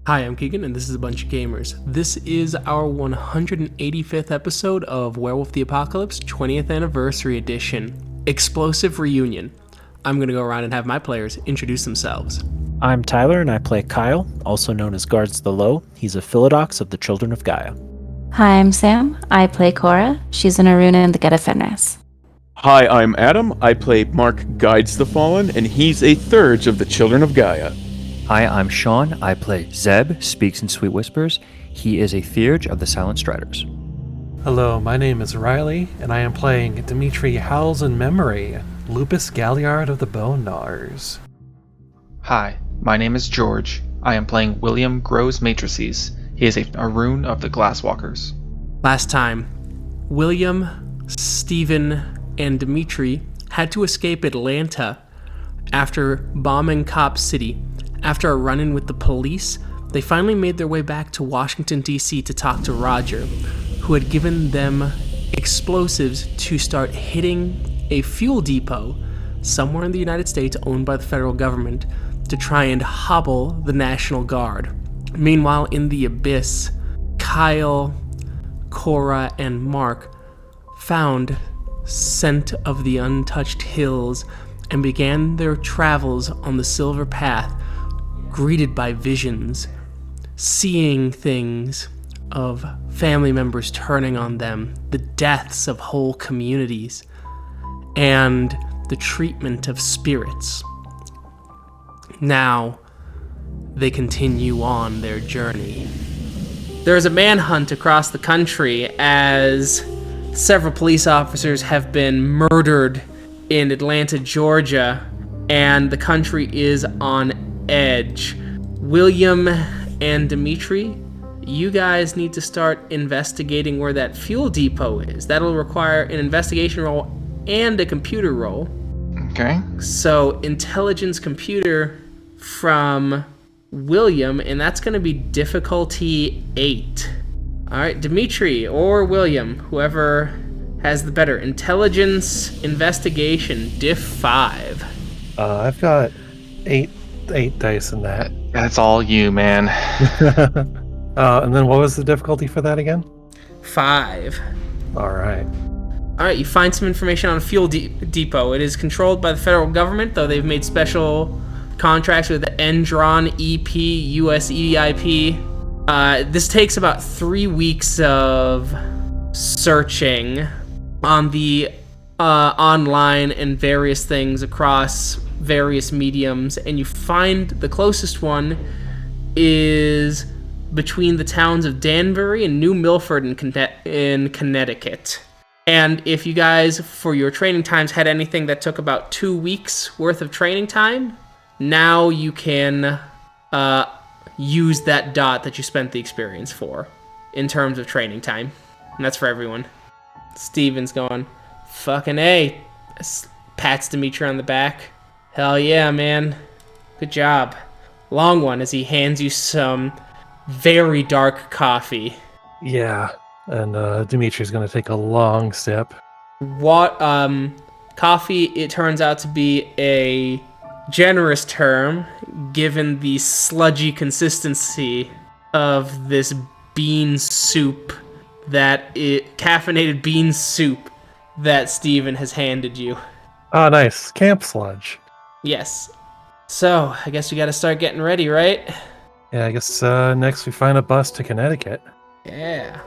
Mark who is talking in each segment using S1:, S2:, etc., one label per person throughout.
S1: Hi, I'm Keegan, and this is A Bunch of Gamers. This is our 185th episode of Werewolf the Apocalypse 20th Anniversary Edition, Explosive Reunion. I'm going to go around and have my players introduce themselves.
S2: I'm Tyler, and I play Kyle, also known as Guards the Low. He's a Philodox of the Children of Gaia.
S3: Hi, I'm Sam. I play Cora. She's an Aruna in the Get of Fenris.
S4: Hi, I'm Adam. I play Mark Guides the Fallen, and he's a Thurge of the Children of Gaia.
S5: Hi, I'm Sean. I play Zeb Speaks-in-Sweet-Whispers. He is a Theurge of the Silent Striders.
S6: Hello, my name is Riley, and I am playing Dimitri Howls-In-Memory, Lupus Galliard of the Bone Gnawers.
S7: Hi, my name is George. I am playing William Grows-Matrices. He is a Arun of the Glasswalkers.
S1: Last time, William, Stephen, and Dimitri had to escape Atlanta after bombing Cop City. After a run-in with the police, they finally made their way back to Washington, D.C. to talk to Roger, who had given them explosives to start hitting a fuel depot somewhere in the United States owned by the federal government to try and hobble the National Guard. Meanwhile, in the abyss, Kyle, Cora, and Mark found Scent-of-the-Untouched-Hills and began their travels on the Silver Path, greeted by visions, seeing things of family members turning on them, the deaths of whole communities, and the treatment of spirits. Now, they continue on their journey. There is a manhunt across the country as several police officers have been murdered in Atlanta, Georgia, and the country is on edge. William and Dimitri, you guys need to start investigating where that fuel depot is. That'll require an investigation roll and a computer roll.
S7: Okay.
S1: So, intelligence computer from William, and that's going to be difficulty 8. Alright, Dimitri or William, whoever has the better. Intelligence investigation, diff 5.
S6: I've got eight dice in that.
S7: That's all you, man.
S6: And then what was the difficulty for that again?
S1: 5.
S6: Alright.
S1: Alright, you find some information on a fuel depot. It is controlled by the federal government, though they've made special contracts with Endron, EP, USEIP. This takes about 3 weeks of searching on the online and various things across various mediums, and you find the closest one is between the towns of Danbury and New Milford in Connecticut. And if you guys, for your training times, had anything that took about 2 weeks worth of training time, now you can use that dot that you spent the experience for in terms of training time. And that's for everyone. Steven's going, fucking A. Pats Dimitri on the back. Hell yeah, man. Good job. Long one as he hands you some very dark coffee.
S6: Yeah, and Dimitri's going to take a long sip.
S1: What, coffee, it turns out to be a generous term, given the sludgy consistency of this bean soup caffeinated bean soup that Steven has handed you.
S6: Oh, nice. Camp sludge.
S1: Yes. So, I guess we gotta start getting ready, right?
S6: Yeah, I guess next we find a bus to Connecticut.
S1: Yeah.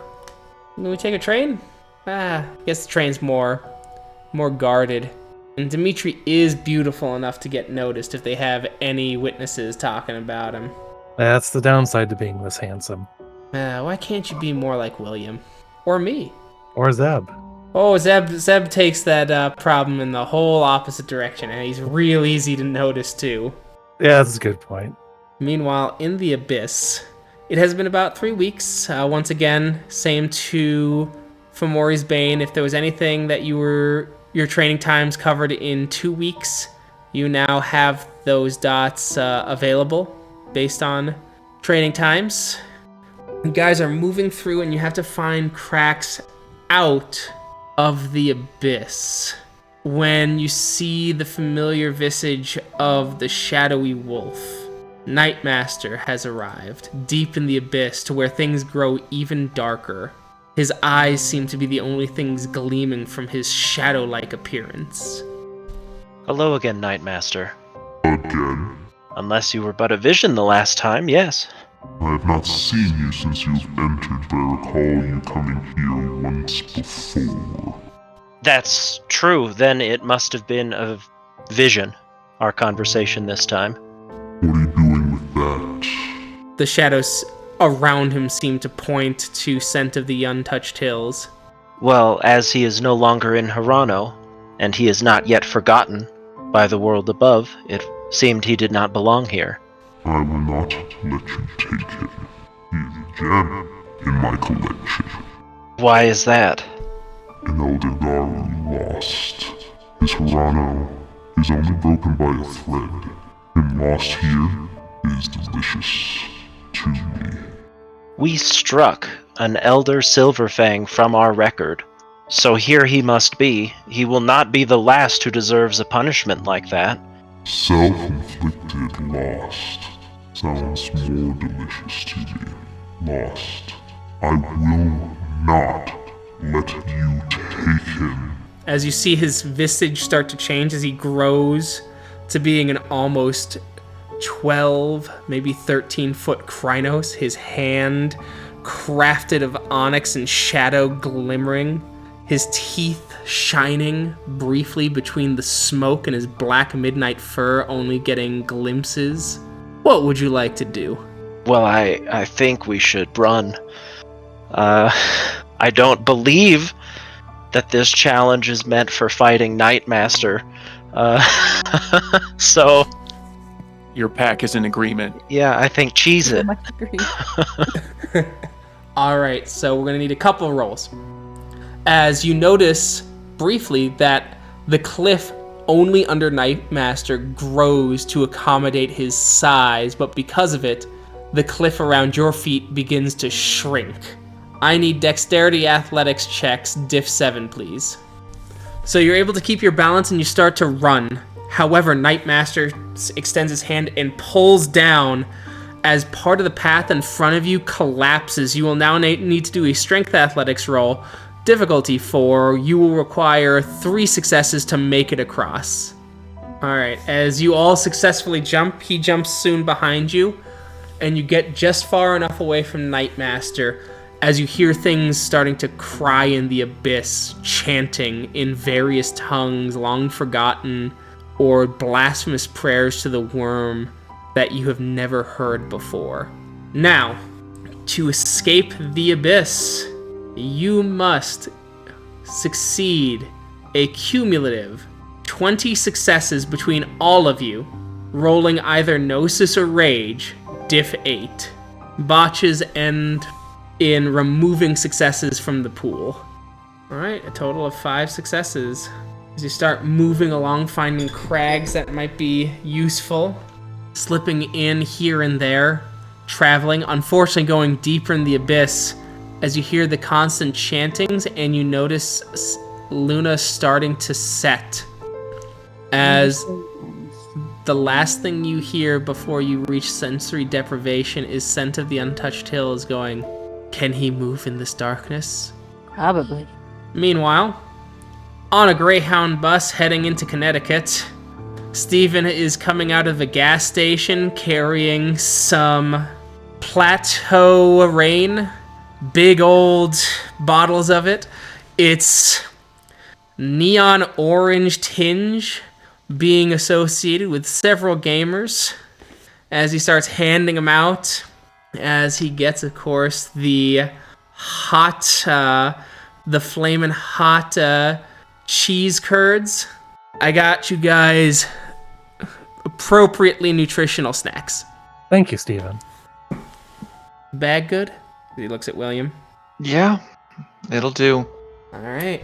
S1: Can we take a train? I guess the train's more guarded. And Dimitri is beautiful enough to get noticed if they have any witnesses talking about him.
S6: That's the downside to being this handsome.
S1: Why can't you be more like William? Or me?
S6: Or Zeb.
S1: Oh, Zeb takes that problem in the whole opposite direction, and he's real easy to notice, too.
S6: Yeah, that's a good point.
S1: Meanwhile, in the Abyss, it has been about 3 weeks. Once again, same to Fomori's Bane. If there was anything that your training times covered in 2 weeks, you now have those dots available based on training times. You guys are moving through, and you have to find cracks out of the Abyss when you see the familiar visage of the shadowy wolf. Nightmaster has arrived, deep in the abyss to where things grow even darker. His eyes seem to be the only things gleaming from his shadow-like appearance.
S2: Hello again, Nightmaster.
S8: Again?
S2: Unless you were but a vision the last time, yes.
S8: I have not seen you since you've entered, but I recall you coming here once before.
S2: That's true. Then it must have been a vision, our conversation this time.
S8: What are you doing with that?
S1: The shadows around him seem to point to Scent-of-the-Untouched-Hills.
S2: Well, as he is no longer in Harano, and he is not yet forgotten by the world above, it seemed he did not belong here.
S8: I will not let you take him. He is a gem in my collection.
S2: Why is that?
S8: An Eldegaru lost. His Harano is only broken by a thread, and lost here is delicious to me.
S2: We struck an Elder Silverfang from our record, so here he must be. He will not be the last who deserves a punishment like that.
S8: Self-inflicted lost sounds more delicious to me. Lost. I will not let you take him.
S1: As you see his visage start to change as he grows to being an almost 12, maybe 13-foot Krynos, his hand crafted of onyx and shadow glimmering, his teeth shining briefly between the smoke and his black midnight fur only getting glimpses. What would you like to do?
S2: Well, I think we should run. I don't believe that this challenge is meant for fighting Nightmaster. So...
S4: Your pack is in agreement.
S2: Yeah, I think cheese it.
S9: Much agree.
S1: Alright, so we're gonna need a couple rolls. As you notice briefly that the cliff only under Nightmaster grows to accommodate his size, but because of it, the cliff around your feet begins to shrink. I need dexterity athletics checks, diff 7, please. So you're able to keep your balance and you start to run. However, Nightmaster extends his hand and pulls down as part of the path in front of you collapses. You will now need to do a strength athletics roll. Difficulty 4. You will require 3 successes to make it across. Alright, as you all successfully jump, he jumps soon behind you, and you get just far enough away from Nightmaster as you hear things starting to cry in the abyss, chanting in various tongues long forgotten, or blasphemous prayers to the worm that you have never heard before. Now, to escape the abyss, you must succeed a cumulative 20 successes between all of you, rolling either Gnosis or Rage, diff 8. Botches end in removing successes from the pool. Alright, a total of 5 successes. As you start moving along, finding crags that might be useful, slipping in here and there, traveling, unfortunately going deeper in the abyss, as you hear the constant chantings and you notice Luna starting to set. As the last thing you hear before you reach sensory deprivation is Scent-of-the-Untouched-Hills going, "Can he move in this darkness?"
S9: Probably.
S1: Meanwhile, on a Greyhound bus heading into Connecticut, Steven is coming out of a gas station carrying some Plateau Rain, big old bottles of it. It's neon orange tinge being associated with several gamers as he starts handing them out, as he gets, of course, the flamin' hot cheese curds. I got you guys appropriately nutritional snacks.
S6: Thank you, Steven.
S1: Bag good? He looks at William.
S7: Yeah, it'll do.
S1: Alright.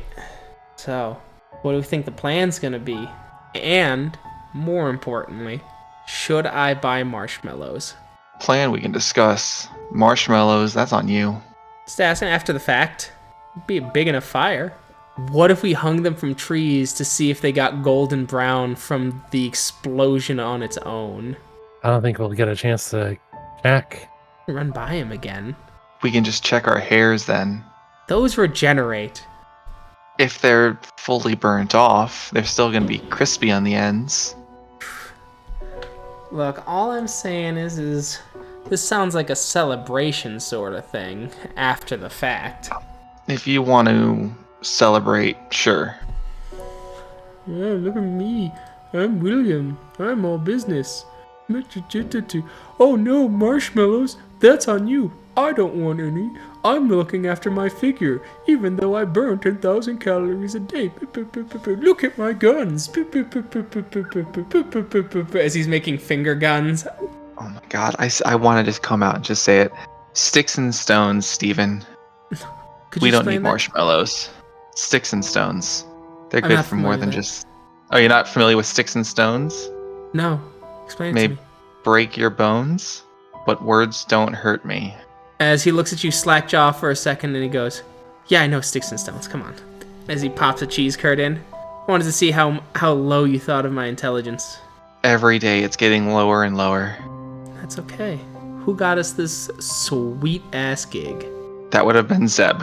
S1: So, what do we think the plan's gonna be? And, more importantly, should I buy marshmallows?
S7: Plan we can discuss. Marshmallows, that's on you.
S1: Just asking after the fact. It'd be a big enough fire. What if we hung them from trees to see if they got golden brown from the explosion on its own?
S6: I don't think we'll get a chance to check.
S1: Run by him again.
S7: We can just check our hairs then.
S1: Those regenerate.
S7: If they're fully burnt off, they're still going to be crispy on the ends.
S1: Look, all I'm saying is this sounds like a celebration sort of thing after the fact.
S7: If you want to celebrate, sure.
S1: Yeah, look at me. I'm William. I'm all business. Oh no, marshmallows. That's on you. I don't want any. I'm looking after my figure, even though I burn 10,000 calories a day. Look at my guns. As he's making finger guns.
S7: Oh my god, I want to just come out and just say it. Sticks and stones, Steven. We don't need marshmallows. Sticks and stones. They're good for more than just... Oh, you're not familiar with sticks and stones?
S1: No. Explain it
S7: May
S1: to me.
S7: break your bones, but words don't hurt me.
S1: As he looks at you slack-jaw for a second and he goes, yeah, I know sticks and stones, come on. As he pops a cheese curd in. I wanted to see how low you thought of my intelligence.
S7: Every day it's getting lower and lower.
S1: That's okay. Who got us this sweet-ass gig?
S7: That would have been Zeb.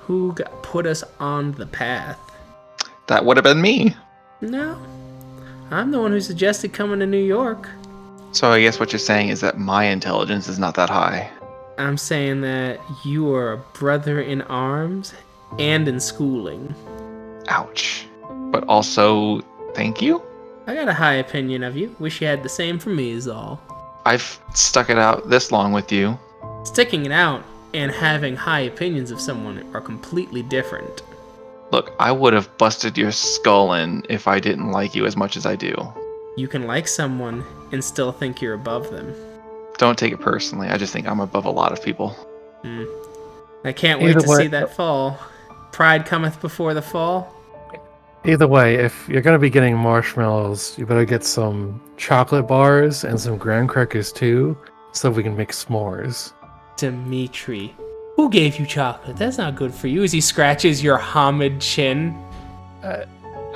S1: Who put us on the path?
S7: That would have been me.
S1: No. I'm the one who suggested coming to New York.
S7: So I guess what you're saying is that my intelligence is not that high.
S1: I'm saying that you are a brother in arms and in schooling.
S7: Ouch. But also, thank you?
S1: I got a high opinion of you. Wish you had the same for me is all.
S7: I've stuck it out this long with you.
S1: Sticking it out and having high opinions of someone are completely different.
S7: Look, I would have busted your skull in if I didn't like you as much as I do.
S1: You can like someone and still think you're above them.
S7: Don't take it personally. I just think I'm above a lot of people.
S1: I can't wait to see that fall. Pride cometh before the fall.
S6: Either way, if you're going to be getting marshmallows, you better get some chocolate bars and some graham crackers too, so we can make s'mores.
S1: Dimitri, who gave you chocolate? That's not good for you. As he scratches your Hamid chin.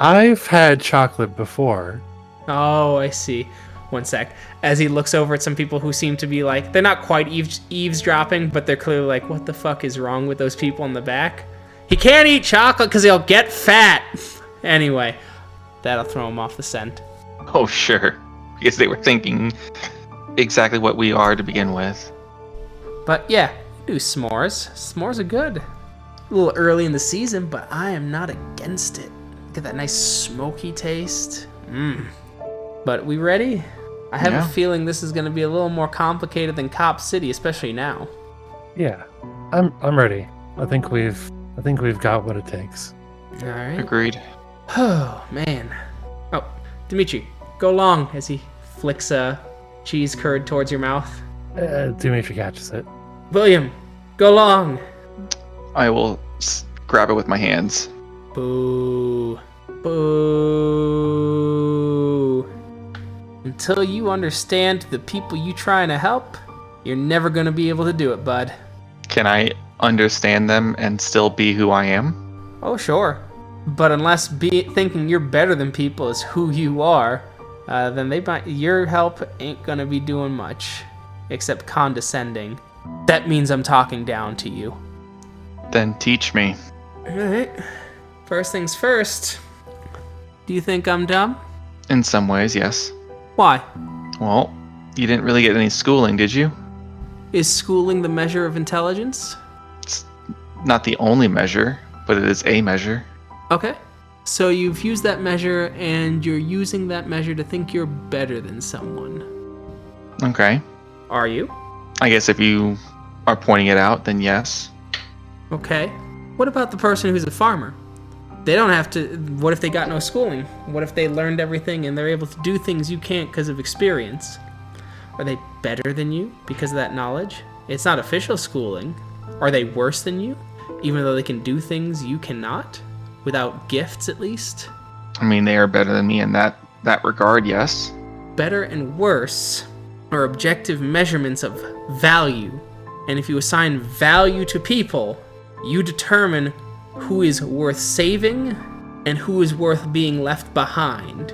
S6: I've had chocolate before.
S1: Oh, I see. One sec. As he looks over at some people who seem to be like, they're not quite eavesdropping, but they're clearly like, what the fuck is wrong with those people in the back? He can't eat chocolate because he'll get fat. Anyway, that'll throw him off the scent.
S7: Oh, sure. Because they were thinking exactly what we are to begin with.
S1: But yeah, do s'mores. S'mores are good. A little early in the season, but I am not against it. Get that nice smoky taste. But we ready? I have a feeling this is going to be a little more complicated than Cop City, especially now.
S6: Yeah, I'm ready. I think we've got what it takes.
S1: All right.
S7: Agreed.
S1: Oh man. Oh, Dimitri, go long. As he flicks a cheese curd towards your mouth.
S6: Dimitri catches it.
S1: William, go long.
S7: I will grab it with my hands.
S1: Boo. Boo. Until you understand the people you trying to help, you're never going to be able to do it, bud.
S7: Can I understand them and still be who I am?
S1: Oh, sure. But unless thinking you're better than people is who you are, then your help ain't going to be doing much, except condescending. That means I'm talking down to you.
S7: Then teach me.
S1: Alright. First things first. Do you think I'm dumb?
S7: In some ways, yes.
S1: Why?
S7: Well, you didn't really get any schooling, did you?
S1: Is schooling the measure of intelligence?
S7: It's not the only measure, but it is a measure.
S1: Okay. So you've used that measure, and you're using that measure to think you're better than someone.
S7: Okay.
S1: Are you?
S7: I guess if you are pointing it out, then yes.
S1: Okay. What about the person who's a farmer? They don't have to... What if they got no schooling? What if they learned everything and they're able to do things you can't because of experience? Are they better than you because of that knowledge? It's not official schooling. Are they worse than you, even though they can do things you cannot? Without gifts, at least?
S7: I mean, they are better than me in that regard, yes.
S1: Better and worse are objective measurements of value. And if you assign value to people, you determine who is worth saving and who is worth being left behind.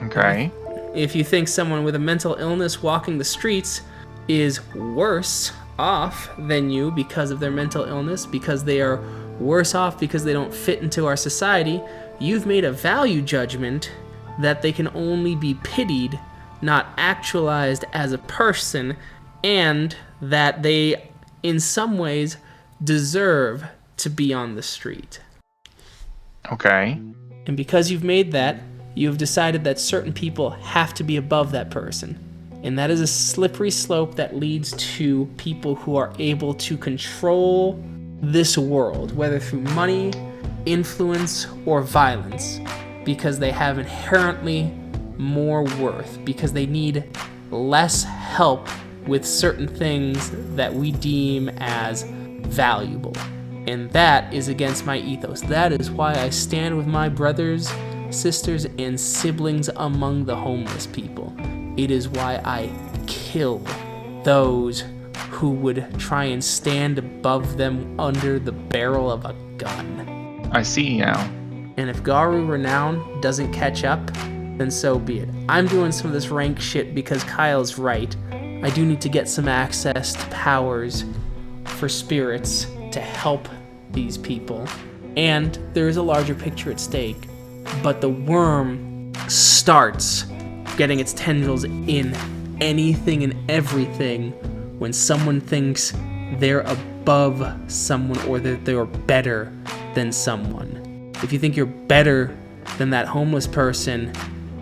S7: Okay.
S1: If you think someone with a mental illness walking the streets is worse off than you because of their mental illness, because they are worse off because they don't fit into our society, you've made a value judgment that they can only be pitied, not actualized as a person, and that they, in some ways, deserve to be on the street.
S7: Okay.
S1: And because you've made that, you've decided that certain people have to be above that person. And that is a slippery slope that leads to people who are able to control this world, whether through money, influence, or violence, because they have inherently more worth, because they need less help with certain things that we deem as valuable. And that is against my ethos. That is why I stand with my brothers, sisters, and siblings among the homeless people. It is why I kill those who would try and stand above them under the barrel of a gun.
S7: I see now.
S1: And if Garu Renown doesn't catch up, then so be it. I'm doing some of this rank shit because Kyle's right. I do need to get some access to powers for spirits to help these people. And there is a larger picture at stake. But the worm starts getting its tendrils in anything and everything when someone thinks they're above someone or that they're better than someone. If you think you're better than that homeless person,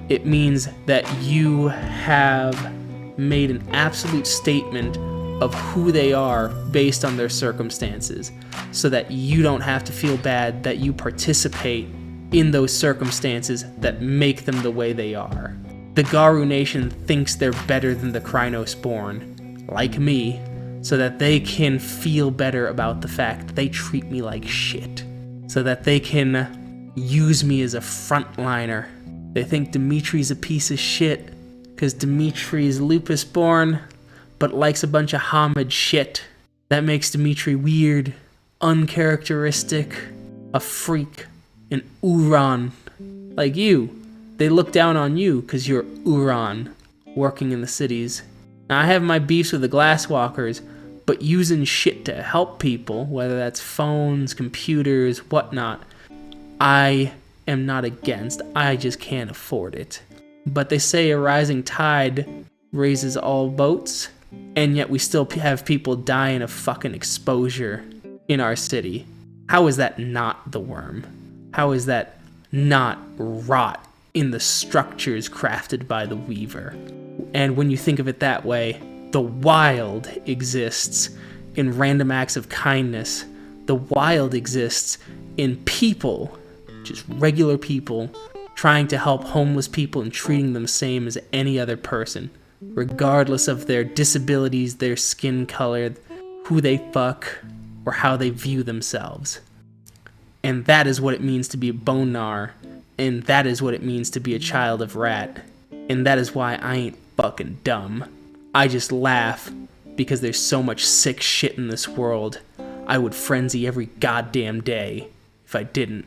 S1: it means that you have made an absolute statement of who they are based on their circumstances, so that you don't have to feel bad that you participate in those circumstances that make them the way they are. The Garu Nation thinks they're better than the Krynos-born, like me, so that they can feel better about the fact that they treat me like shit, so that they can use me as a frontliner. They think Dimitri's a piece of shit because Dimitri's lupus-born, but likes a bunch of homage shit. That makes Dimitri weird, uncharacteristic, a freak, an Uran, like you. They look down on you because you're Uran, working in the cities. Now, I have my beefs with the Glasswalkers, but using shit to help people, whether that's phones, computers, whatnot, I am not against. I just can't afford it. But they say a rising tide raises all boats, and yet we still have people dying of fucking exposure in our city. How is that not the worm? How is that not rot in the structures crafted by the Weaver? And when you think of it that way, the wild exists in random acts of kindness. The wild exists in people, just regular people, trying to help homeless people and treating them the same as any other person, regardless of their disabilities, their skin color, who they fuck, or how they view themselves. And that is what it means to be a Bonar, and that is what it means to be a child of Rat, and that is why I ain't fucking dumb. I just laugh because there's so much sick shit in this world. I would frenzy every goddamn day if I didn't.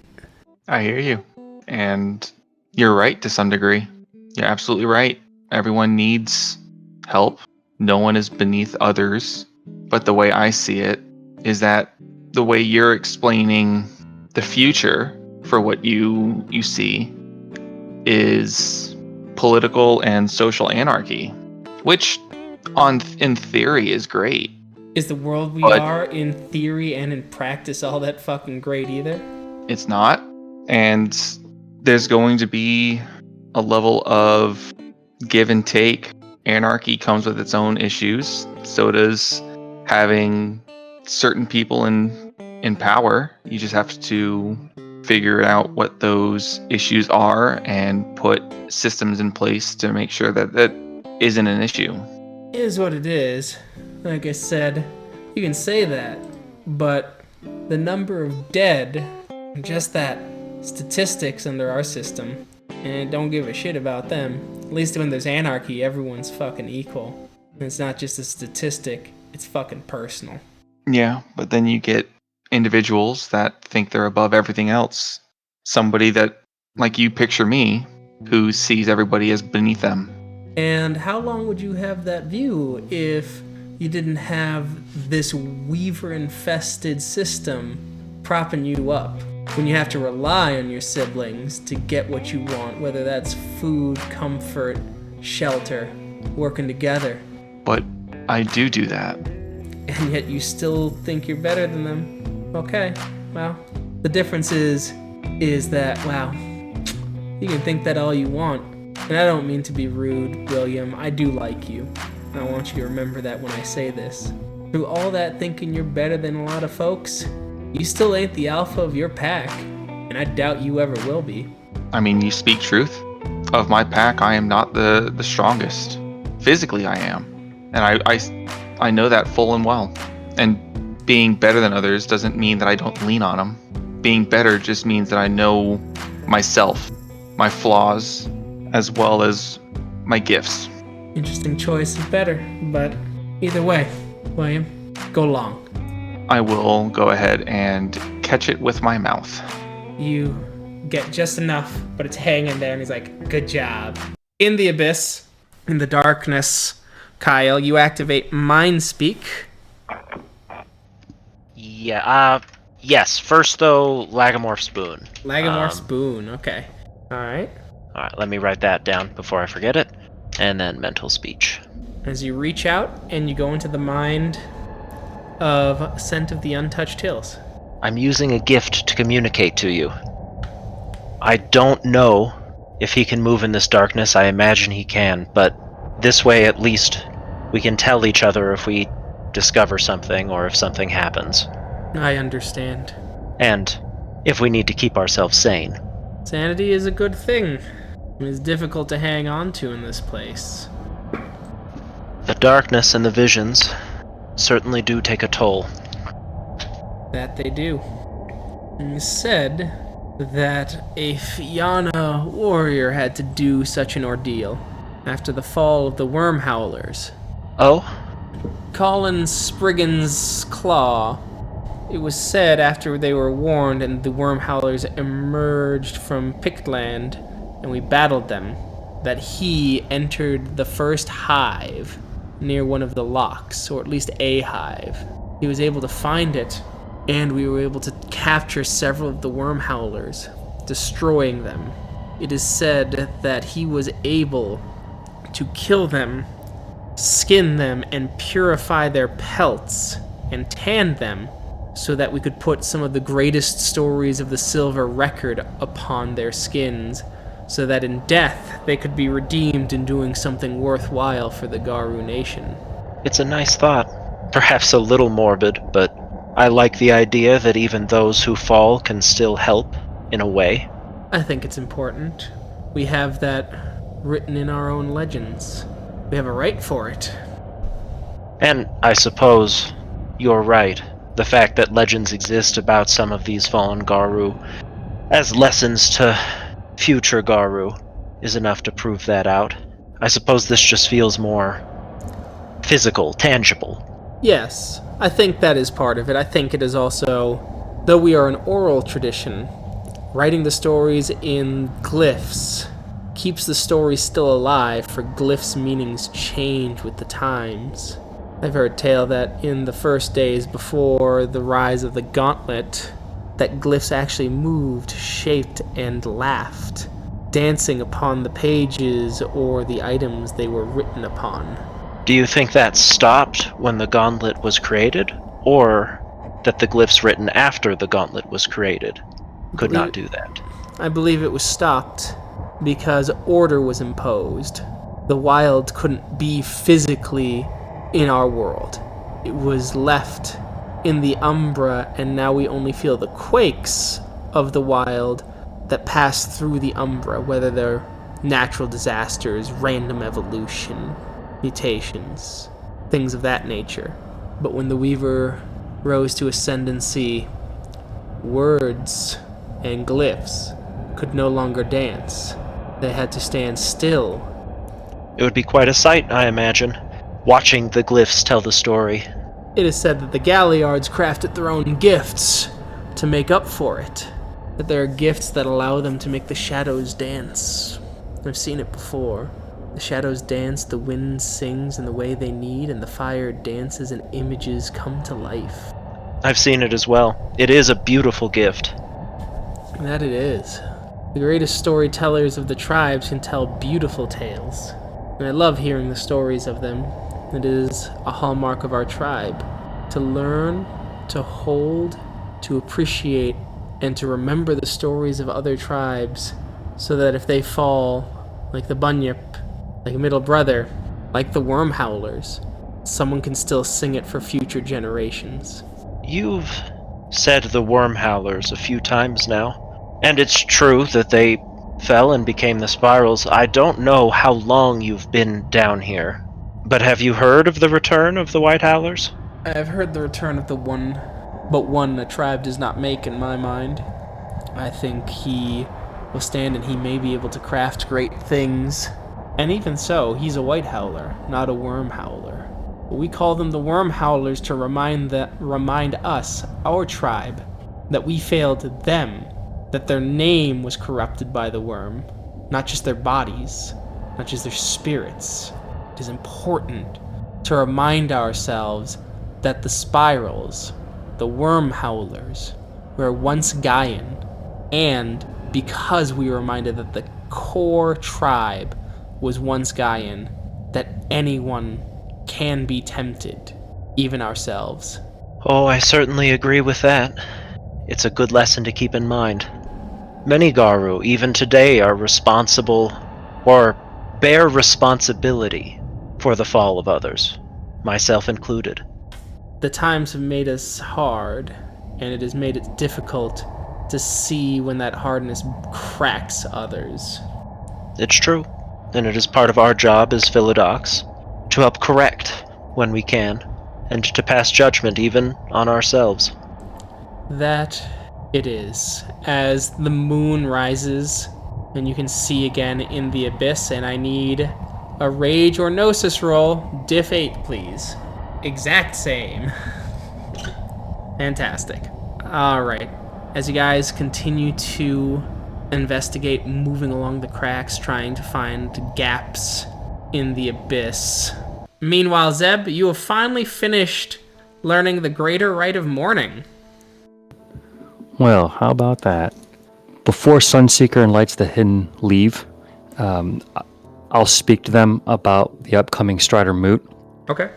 S7: I hear you. And you're right to some degree. You're absolutely right. Everyone needs help. No one is beneath others. But the way I see it is that the way you're explaining the future for what you see is political and social anarchy, which in theory is great.
S1: Is the world we are in theory and in practice all that fucking great either?
S7: It's not. And there's going to be a level of give and take. Anarchy comes with its own issues. So does having certain people in power. You just have to figure out what those issues are and put systems in place to make sure that that isn't an issue.
S1: It is what it is. Like I said, you can say that, but the number of dead, just that, statistics under our system, and don't give a shit about them. At least when there's anarchy, everyone's fucking equal. And it's not just a statistic, it's fucking personal.
S7: Yeah, but then you get individuals that think they're above everything else. Somebody that, like you picture me, who sees everybody as beneath them.
S1: And how long would you have that view if you didn't have this weaver-infested system propping you up? When you have to rely on your siblings to get what you want, whether that's food, comfort, shelter, working together.
S7: But I do that.
S1: And yet you still think you're better than them. Okay, well, the difference is that, wow, you can think that all you want. And I don't mean to be rude, William. I do like you. I want you to remember that when I say this. Through all that thinking you're better than a lot of folks, you still ain't the alpha of your pack, and I doubt you ever will be.
S7: I mean, you speak truth. Of my pack, I am not the strongest. Physically, I am. And I know that full and well. And being better than others doesn't mean that I don't lean on them. Being better just means that I know myself, my flaws, as well as my gifts.
S1: Interesting choice of better, but either way, William, go long.
S7: I will go ahead and catch it with my mouth.
S1: You get just enough, but it's hanging there, and he's like, good job. In the abyss, in the darkness, Kyle, you activate Mind Speak.
S2: Yeah, yes. First, though, Lagomorph Spoon.
S1: Lagomorph Spoon, okay. Alright.
S2: Alright, let me write that down before I forget it. And then Mental Speech.
S1: As you reach out and you go into the mind of Scent-of-the-Untouched-Hills.
S2: I'm using a gift to communicate to you. I don't know if he can move in this darkness. I imagine he can, but this way at least we can tell each other if we discover something or if something happens.
S1: I understand.
S2: And if we need to keep ourselves sane.
S1: Sanity is a good thing. It's difficult to hang on to in this place.
S2: The darkness and the visions certainly do take a toll.
S1: That they do. It's said that a Fianna warrior had to do such an ordeal after the fall of the Worm Howlers.
S2: Oh?
S1: Colin Spriggan's Claw. It was said after they were warned and the Worm Howlers emerged from Pictland and we battled them, that he entered the first hive near one of the locks, or at least a hive. He was able to find it, and we were able to capture several of the Worm Howlers, destroying them. It is said that he was able to kill them, skin them, and purify their pelts, and tan them, so that we could put some of the greatest stories of the Silver Record upon their skins, so that in death they could be redeemed in doing something worthwhile for the Garu nation.
S2: It's a nice thought. Perhaps a little morbid, but I like the idea that even those who fall can still help, in a way.
S1: I think it's important. We have that written in our own legends. We have a right for it.
S2: And I suppose you're right. The fact that legends exist about some of these fallen Garu as lessons to future Garu is enough to prove that out. I suppose this just feels more physical, tangible.
S1: Yes, I think that is part of it. I think it is also, though we are an oral tradition, writing the stories in glyphs keeps the stories still alive, for glyphs' meanings change with the times. I've heard tale that in the first days before the rise of the Gauntlet, that glyphs actually moved, shaped, and laughed, dancing upon the pages or the items they were written upon.
S2: Do you think that stopped when the Gauntlet was created, or that the glyphs written after the Gauntlet was created could not do that?
S1: I believe it was stopped because order was imposed. The wild couldn't be physically in our world. It was left in the Umbra, and now we only feel the quakes of the wild that pass through the Umbra, whether they're natural disasters, random evolution, mutations, things of that nature. But when the Weaver rose to ascendancy, words and glyphs could no longer dance. They had to stand still.
S2: It would be quite a sight, I imagine, watching the glyphs tell the story.
S1: It is said that the Galliards crafted their own gifts to make up for it. That there are gifts that allow them to make the shadows dance. I've seen it before. The shadows dance, the wind sings in the way they need, and the fire dances and images come to life.
S2: I've seen it as well. It is a beautiful gift.
S1: That it is. The greatest storytellers of the tribes can tell beautiful tales, and I love hearing the stories of them. It is a hallmark of our tribe, to learn, to hold, to appreciate, and to remember the stories of other tribes, so that if they fall, like the Bunyip, like a middle brother, like the Worm Howlers, someone can still sing it for future generations.
S2: You've said the Worm Howlers a few times now, and it's true that they fell and became the Spirals. I don't know how long you've been down here, but have you heard of the return of the White Howlers?
S1: I've heard the return of the one, but one a tribe does not make in my mind. I think he will stand and he may be able to craft great things. And even so, he's a White Howler, not a Worm Howler. We call them the Worm Howlers to remind us, our tribe, that we failed them, that their name was corrupted by the worm, not just their bodies, not just their spirits. It is important to remind ourselves that the Spirals, the Worm Howlers, were once Gaian, and because we were reminded that the core tribe was once Gaian, that anyone can be tempted, even ourselves.
S2: Oh, I certainly agree with that. It's a good lesson to keep in mind. Many Garu, even today, are responsible, or bear responsibility, for the fall of others, myself included.
S1: The times have made us hard, and it has made it difficult to see when that hardness cracks others.
S2: It's true, and it is part of our job as Philodox to help correct when we can, and to pass judgment even on ourselves.
S1: That it is. As the moon rises, and you can see again in the abyss, and I need a Rage or Gnosis roll. Diff 8, please. Exact same. Fantastic. Alright. As you guys continue to investigate, moving along the cracks, trying to find gaps in the abyss. Meanwhile, Zeb, you have finally finished learning the greater rite of mourning.
S5: Well, how about that? Before Sunseeker and Lights the Hidden leave, I'll speak to them about the upcoming Strider Moot.
S1: Okay.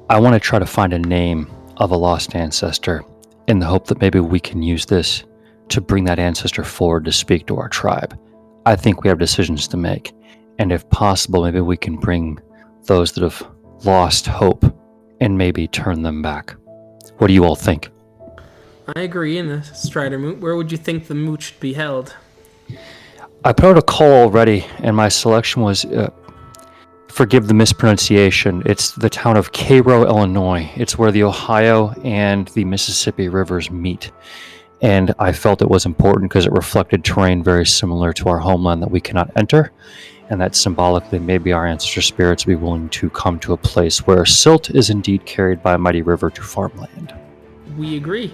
S5: I want to try to find a name of a lost ancestor in the hope that maybe we can use this to bring that ancestor forward to speak to our tribe. I think we have decisions to make, and if possible, maybe we can bring those that have lost hope and maybe turn them back. What do you all think?
S1: I agree. In the Strider Moot, where would you think the moot should be held?
S5: I put out a call already, and my selection was, forgive the mispronunciation, it's the town of Cairo, Illinois. It's where the Ohio and the Mississippi rivers meet. And I felt it was important because it reflected terrain very similar to our homeland that we cannot enter, and that symbolically maybe our ancestor spirits be willing to come to a place where silt is indeed carried by a mighty river to farmland.
S1: We agree.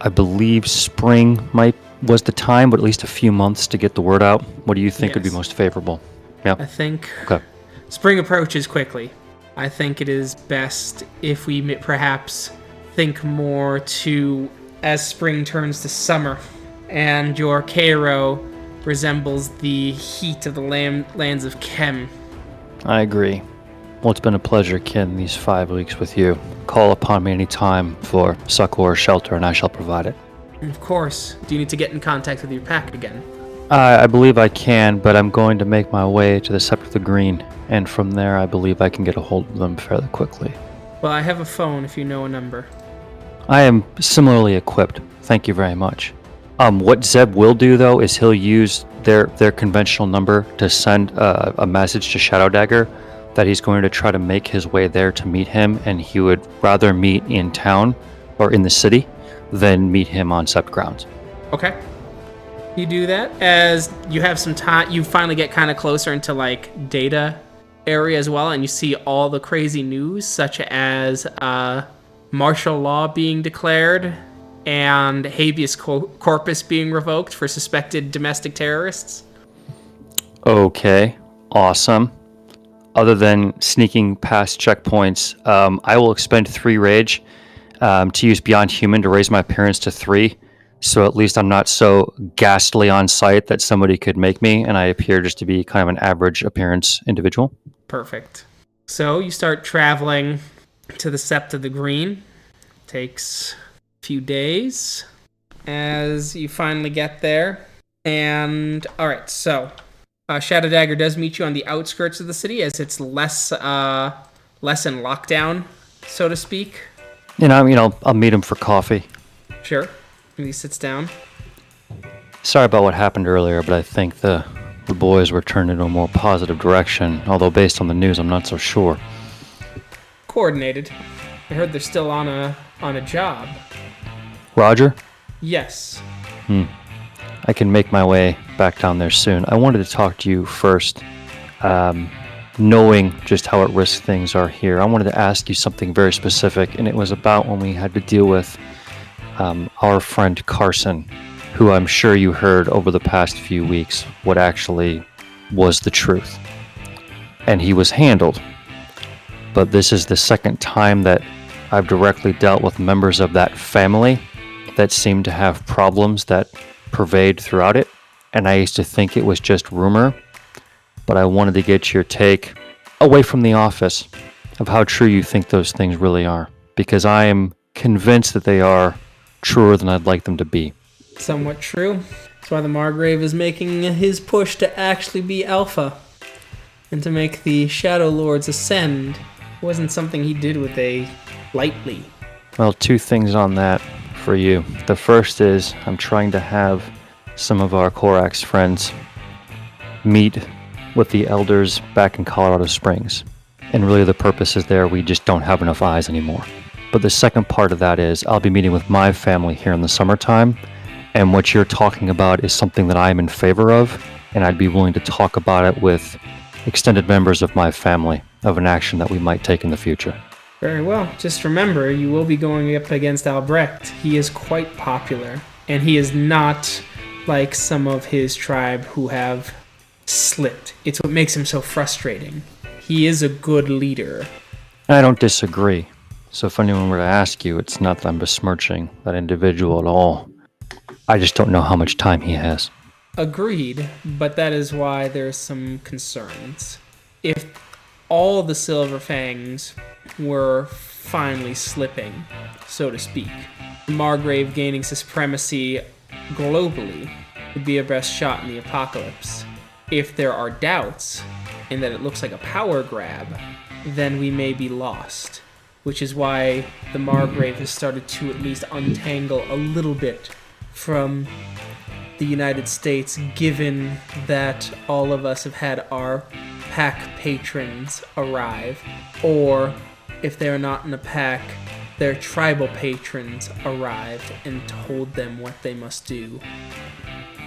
S5: I believe spring was the time, but at least a few months to get the word out. What do you think would be most favorable? Yeah.
S1: I think
S5: okay.
S1: Spring approaches quickly. I think it is best if we perhaps think more to as spring turns to summer, and your Cairo resembles the heat of the lands of Kem.
S5: I agree. Well, it's been a pleasure, Ken, these 5 weeks with you. Call upon me any time for succor or shelter, and I shall provide it.
S1: Of course. Do you need to get in contact with your pack again?
S5: I believe I can, but I'm going to make my way to the Scepter of the Green, and from there I believe I can get a hold of them fairly quickly.
S1: Well, I have a phone if you know a number.
S5: I am similarly equipped. Thank you very much. What Zeb will do, though, is he'll use their conventional number to send a message to Shadow Dagger that he's going to try to make his way there to meet him, and he would rather meet in town or in the city than meet him on Sept grounds.
S1: Okay. You do that as you have some time. You finally get kind of closer into like data area as well, and you see all the crazy news, such as martial law being declared and habeas corpus being revoked for suspected domestic terrorists.
S5: Okay, awesome. Other than sneaking past checkpoints, I will expend 3 rage to use Beyond Human to raise my appearance to 3. So at least I'm not so ghastly on sight that somebody could make me, and I appear just to be kind of an average appearance individual.
S1: Perfect. So you start traveling to the Sept of the Green. Takes a few days as you finally get there. And, alright, so Shadow Dagger does meet you on the outskirts of the city as it's less in lockdown, so to speak.
S5: I'll meet him for coffee.
S1: Sure. And he sits down.
S5: Sorry about what happened earlier, but I think the boys were turned into a more positive direction, although based on the news, I'm not so sure.
S1: Coordinated. I heard they're still on a job.
S5: Roger?
S1: Yes.
S5: I can make my way back down there soon. I wanted to talk to you first. Knowing just how at risk things are here, I wanted to ask you something very specific, and it was about when we had to deal with our friend Carson, who I'm sure you heard over the past few weeks what actually was the truth. And he was handled. But this is the second time that I've directly dealt with members of that family that seem to have problems that pervade throughout it. And I used to think it was just rumor, but I wanted to get your take away from the office of how true you think those things really are, because I am convinced that they are truer than I'd like them to be.
S1: Somewhat true. That's why the Margrave is making his push to actually be Alpha and to make the Shadow Lords ascend. It wasn't something he did with a lightly.
S5: Well, 2 things on that for you. The first is I'm trying to have some of our Korax friends meet with the elders back in Colorado Springs. And really the purpose is there, we just don't have enough eyes anymore. But the second part of that is I'll be meeting with my family here in the summertime, and what you're talking about is something that I'm in favor of, and I'd be willing to talk about it with extended members of my family of an action that we might take in the future.
S1: Very well. Just remember, you will be going up against Albrecht. He is quite popular, and he is not like some of his tribe who have slipped. It's what makes him so frustrating. He is a good leader.
S5: I don't disagree. So if anyone were to ask you, it's not that I'm besmirching that individual at all. I just don't know how much time he has.
S1: Agreed, but that is why there's some concerns. If all the Silver Fangs were finally slipping, so to speak, Margrave gaining supremacy globally would be our best shot in the apocalypse. If there are doubts, and that it looks like a power grab, then we may be lost. Which is why the Margrave has started to at least untangle a little bit from the United States, given that all of us have had our pack patrons arrive, or if they're not in a pack, their tribal patrons arrived and told them what they must do.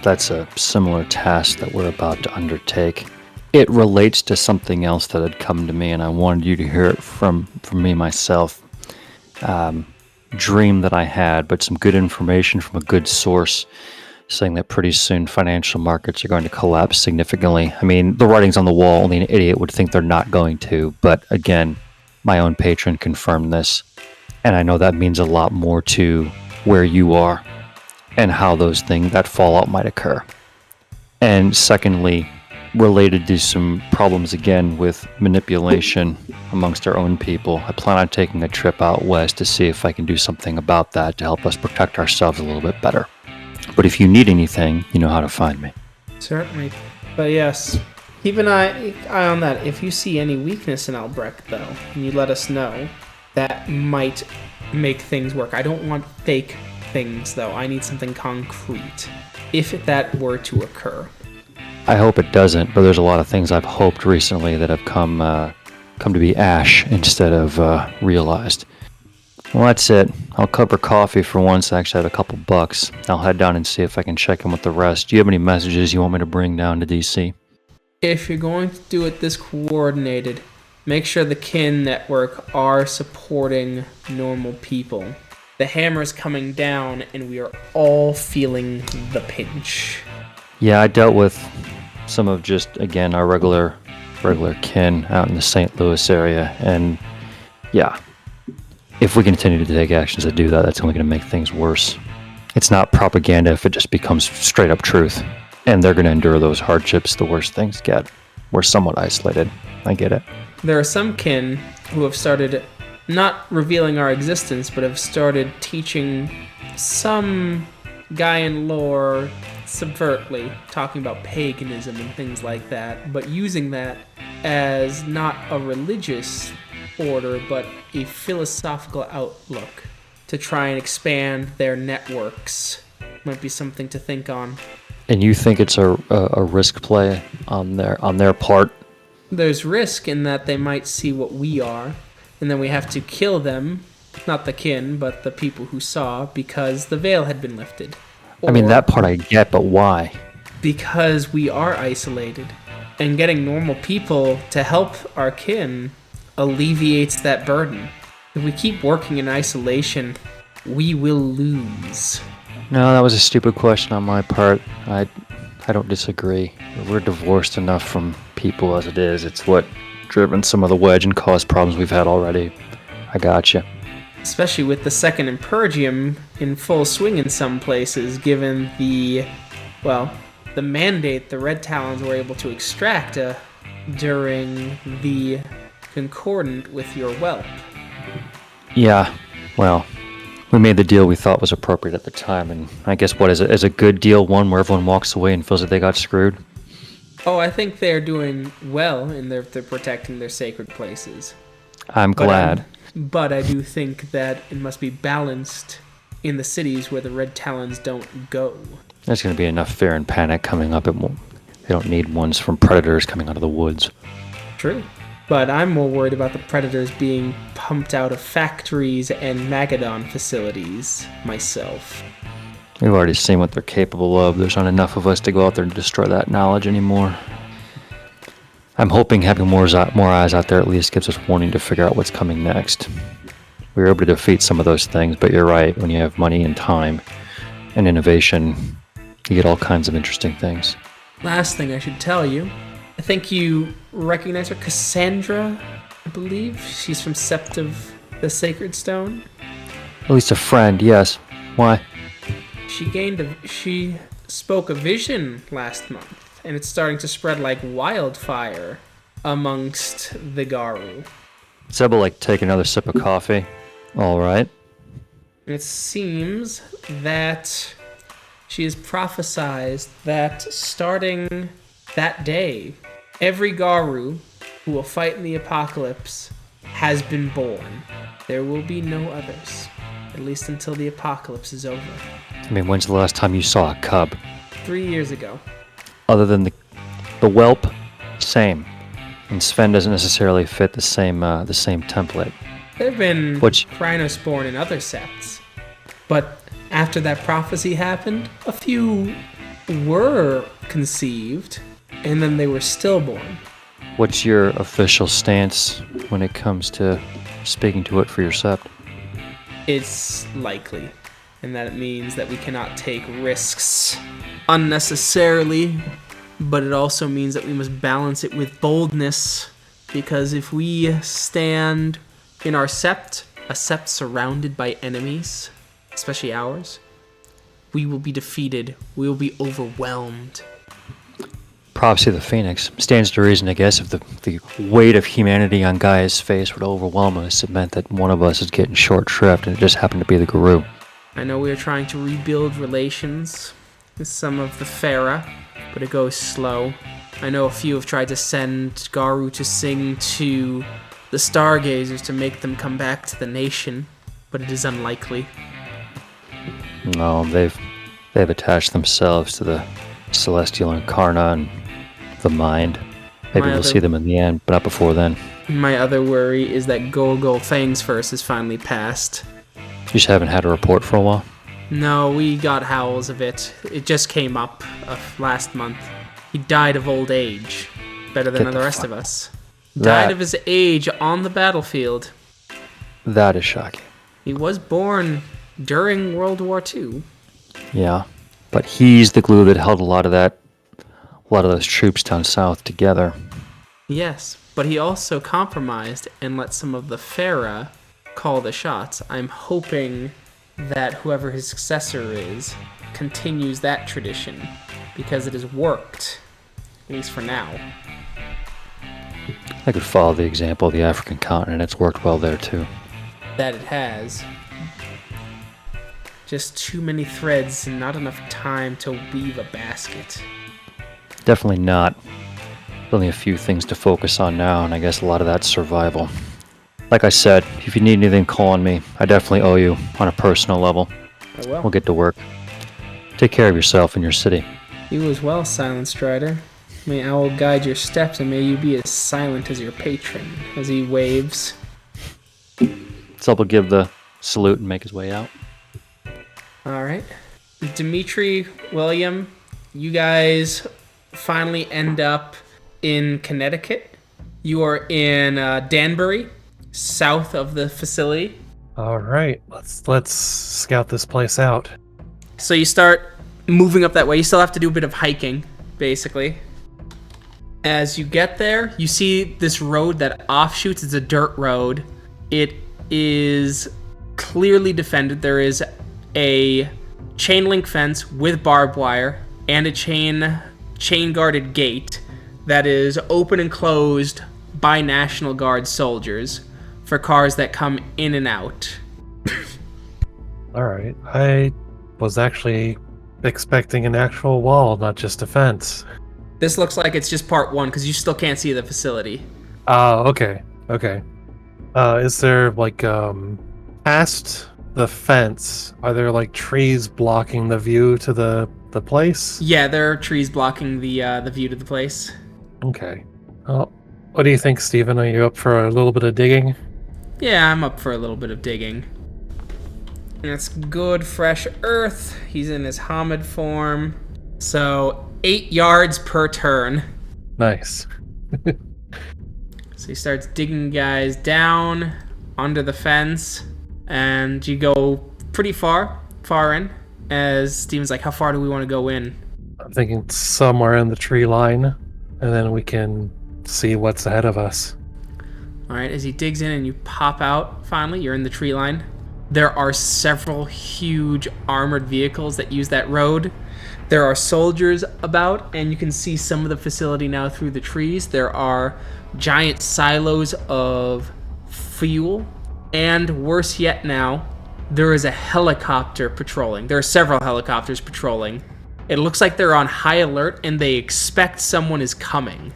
S5: That's a similar task that we're about to undertake. It relates to something else that had come to me, and I wanted you to hear it from me myself. Dream that I had, but some good information from a good source saying that pretty soon financial markets are going to collapse significantly. I mean, the writing's on the wall. Only an idiot would think they're not going to. But again, my own patron confirmed this, and I know that means a lot more to where you are and how that fallout might occur. And secondly, related to some problems again with manipulation amongst our own people, I plan on taking a trip out west to see if I can do something about that to help us protect ourselves a little bit better. But if you need anything, you know how to find me.
S1: Certainly. But yes, keep an eye on that. If you see any weakness in Albrecht, though, and you let us know, that might make things work. I don't want fake things, though. I need something concrete, if that were to occur.
S5: I hope it doesn't, but there's a lot of things I've hoped recently that have come to be ash instead of realized. Well, that's it. I'll cover coffee for once. I actually have a couple bucks. I'll head down and see if I can check in with the rest. Do you have any messages you want me to bring down to DC?
S1: If you're going to do it this coordinated, make sure the kin network are supporting normal people. The hammer's coming down, and we are all feeling the pinch.
S5: Yeah, I dealt with some of just, again, our regular kin out in the St. Louis area. And yeah, if we continue to take actions to do that, that's only going to make things worse. It's not propaganda if it just becomes straight up truth. And they're going to endure those hardships the worse things get. We're somewhat isolated. I get it.
S1: There are some kin who have started not revealing our existence, but have started teaching some Gaian lore subvertly, talking about paganism and things like that, but using that as not a religious order, but a philosophical outlook to try and expand their networks. Might be something to think on.
S5: And you think it's a risk play on their part?
S1: There's risk in that they might see what we are, and then we have to kill them, not the kin, but the people who saw, because the veil had been lifted.
S5: I mean, that part I get, but why?
S1: Because we are isolated, and getting normal people to help our kin alleviates that burden. If we keep working in isolation, we will lose.
S5: No, that was a stupid question on my part. I don't disagree. We're divorced enough from people as it is. It's what driven some of the wedge and caused problems we've had already. I gotcha.
S1: Especially with the second Impergium in full swing in some places, given the mandate the Red Talons were able to extract during the concordant with your whelp.
S5: Yeah, well, we made the deal we thought was appropriate at the time, and I guess what is a good deal one where everyone walks away and feels that they got screwed?
S1: Oh, I think they're doing well, and they're protecting their sacred places.
S5: I'm glad.
S1: But I do think that it must be balanced in the cities where the Red Talons don't go.
S5: There's going to be enough fear and panic coming up. They don't need ones from predators coming out of the woods.
S1: True. But I'm more worried about the predators being pumped out of factories and Magadon facilities myself.
S5: We've already seen what they're capable of. There's not enough of us to go out there and destroy that knowledge anymore. I'm hoping having more eyes out there at least gives us warning to figure out what's coming next. We were able to defeat some of those things, but you're right. When you have money and time and innovation, you get all kinds of interesting things.
S1: Last thing I should tell you, I think you recognize her, Cassandra, I believe. She's from Sept of the Sacred Stone.
S5: At least a friend, yes. Why?
S1: She spoke a vision last month. And it's starting to spread like wildfire amongst the Garu.
S5: Zeb will take another sip of coffee. All right.
S1: And it seems that she has prophesized that starting that day, every Garu who will fight in the apocalypse has been born. There will be no others, at least until the apocalypse is over.
S5: I mean, when's the last time you saw a cub?
S1: 3 years ago.
S5: Other than the whelp, same. And Sven doesn't necessarily fit the same template.
S1: There have been Rhinosporn in other septs, but after that prophecy happened, a few were conceived, and then they were stillborn.
S5: What's your official stance when it comes to speaking to it for your sept?
S1: It's likely, and that it means that we cannot take risks unnecessarily, but it also means that we must balance it with boldness, because if we stand in our sept, a sept surrounded by enemies, especially ours, we will be defeated, we will be overwhelmed.
S5: Prophecy of the Phoenix. Stands to reason, I guess, if the weight of humanity on Gaia's face would overwhelm us, it meant that one of us is getting short shrift, and it just happened to be the Guru.
S1: I know we are trying to rebuild relations with some of the Farah, but it goes slow. I know a few have tried to send Garu to sing to the Stargazers to make them come back to the nation, but it is unlikely.
S5: No, they've attached themselves to the Celestial Incarna and the Mind. Maybe we'll see them in the end, but not before then.
S1: My other worry is that Golgol Fang's verse has finally passed.
S5: You just haven't had a report for a while?
S1: No, we got howls of it. It just came up last month. He died of old age. Better than the rest of us. Died of his age on the battlefield.
S5: That is shocking.
S1: He was born during World War II.
S5: Yeah, but he's the glue that held a lot of that a lot of those troops down south together.
S1: Yes, but he also compromised and let some of the Farah call the shots. I'm hoping that whoever his successor is continues that tradition, because it has worked, at least for now.
S5: I could follow the example of the African continent. It's worked well there too.
S1: That it has. Just too many threads and not enough time to weave a basket.
S5: Definitely not. Only a few things to focus on now, and I guess a lot of that's survival. Like I said, if you need anything, call on me. I definitely owe you on a personal level.
S1: I will.
S5: We'll get to work. Take care of yourself and your city.
S1: You as well, Silent Strider. May Owl guide your steps, and may you be as silent as your patron, as he waves.
S5: Zeb will give the salute and make his way out.
S1: Alright. Dimitri, William, you guys finally end up in Connecticut. You are in Danbury, south of the facility.
S6: All right, let's scout this place out.
S1: So you start moving up that way. You still have to do a bit of hiking, basically. As you get there, you see this road that offshoots. It's a dirt road. It is clearly defended. There is a chain link fence with barbed wire and a chain guarded gate that is open and closed by National Guard soldiers for cars that come in and out.
S6: All right, I was actually expecting an actual wall, not just a fence.
S1: This looks like it's just part one because you still can't see the facility.
S6: Oh, okay. Is there past the fence, are there trees blocking the view to the place?
S1: Yeah, there are trees blocking the view to the place.
S6: Okay. Well, what do you think, Steven? Are you up for a little bit of digging?
S1: Yeah, I'm up for a little bit of digging. That's good, fresh earth. He's in his Hamid form. So, 8 yards per turn.
S6: Nice.
S1: So he starts digging guys down under the fence. And you go pretty far in. As Steven's like, how far do we want to go in?
S6: I'm thinking somewhere in the tree line. And then we can see what's ahead of us.
S1: Alright, as he digs in and you pop out, finally, you're in the tree line. There are several huge armored vehicles that use that road. There are soldiers about, and you can see some of the facility now through the trees. There are giant silos of fuel, and worse yet now, there is a helicopter patrolling. There are several helicopters patrolling. It looks like they're on high alert, and they expect someone is coming.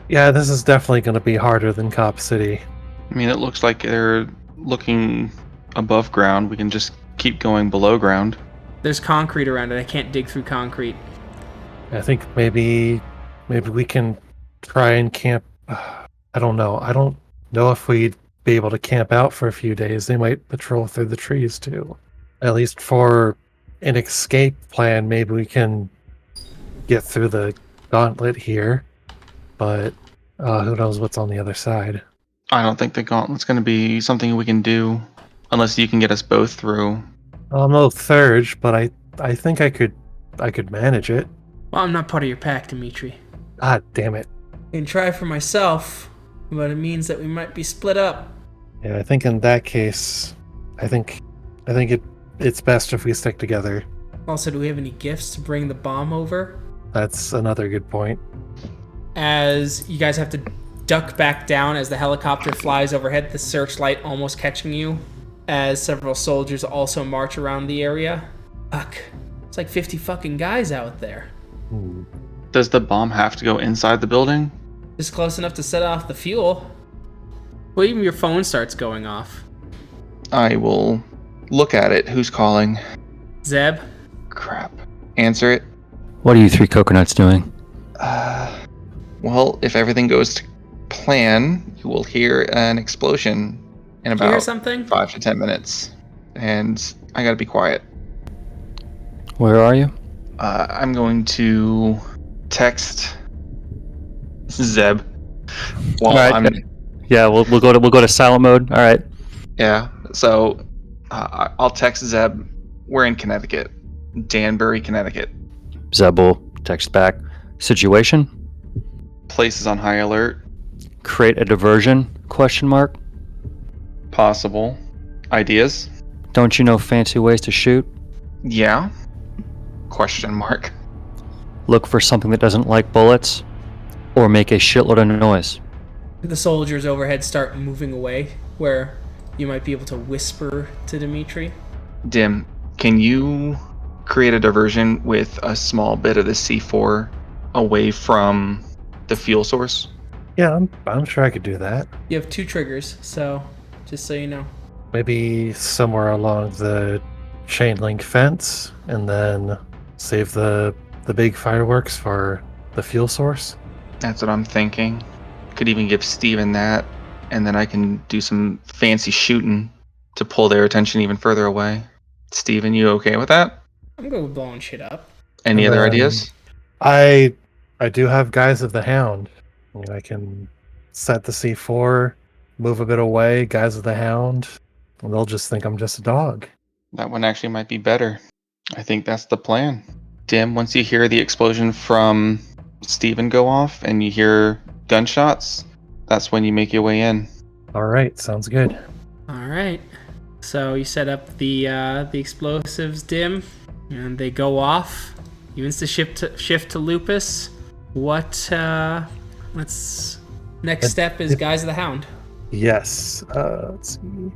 S6: Yeah, this is definitely going to be harder than Cop City.
S7: I mean, it looks like they're looking above ground. We can just keep going below ground.
S1: There's concrete around it. I can't dig through concrete.
S6: I think maybe we can try and camp. I don't know. I don't know if we'd be able to camp out for a few days. They might patrol through the trees too. At least for an escape plan, maybe we can get through the gauntlet here. But who knows what's on the other side.
S7: I don't think the gauntlet's going to be something we can do unless you can get us both through.
S6: I'm no Thurge, but I think I could manage it.
S1: Well, I'm not part of your pack, Dimitri.
S6: Ah, damn it.
S1: I can try for myself, but it means that we might be split up.
S6: Yeah, I think in that case, I think it's best if we stick together.
S1: Also, do we have any gifts to bring the bomb over?
S6: That's another good point.
S1: As you guys have to duck back down as the helicopter flies overhead, the searchlight almost catching you, as several soldiers also march around the area. Fuck. It's like 50 fucking guys out there.
S7: Does the bomb have to go inside the building?
S1: Just close enough to set off the fuel. Well, even your phone starts going off.
S7: I will look at it. Who's calling?
S1: Zeb?
S7: Crap. Answer it.
S5: What are you 3 coconuts doing?
S7: Well, if everything goes to plan, you will hear an explosion in
S1: Did you hear
S7: about
S1: something?
S7: 5 to 10 minutes. And I gotta be quiet.
S5: Where are you?
S7: I'm going to text Zeb. While
S5: All right.
S7: I'm...
S5: Yeah, we'll go to silent mode. All right.
S7: Yeah, so I'll text Zeb. We're in Connecticut. Danbury, Connecticut.
S5: Zeb will text back. Situation?
S7: Place is on high alert.
S5: Create a diversion? Question mark.
S7: Possible. Ideas?
S5: Don't you know fancy ways to shoot?
S7: Yeah. Question mark.
S5: Look for something that doesn't like bullets, or make a shitload of noise.
S1: The soldiers overhead start moving away, where you might be able to whisper to Dimitri.
S7: Dim, can you create a diversion with a small bit of the C4 away from the fuel source?
S6: Yeah, I'm sure I could do that.
S1: You have 2 triggers, so just so you know.
S6: Maybe somewhere along the chain link fence, and then save the big fireworks for the fuel source.
S7: That's what I'm thinking. Could even give Steven that, and then I can do some fancy shooting to pull their attention even further away. Steven, you okay with that?
S1: I'm good with blowing shit up.
S7: Any other ideas?
S6: I do have Guys of the Hound. I mean, I can set the C4, move a bit away, Guys of the Hound, and they'll just think I'm just a dog.
S7: That one actually might be better. I think that's the plan. Dim, once you hear the explosion from Steven go off and you hear gunshots, that's when you make your way in.
S6: All right, sounds good.
S1: All right. So you set up the explosives, Dim, and they go off. You shift to Lupus. What? Next step is Guys of the Hound.
S6: Yes. Let's see.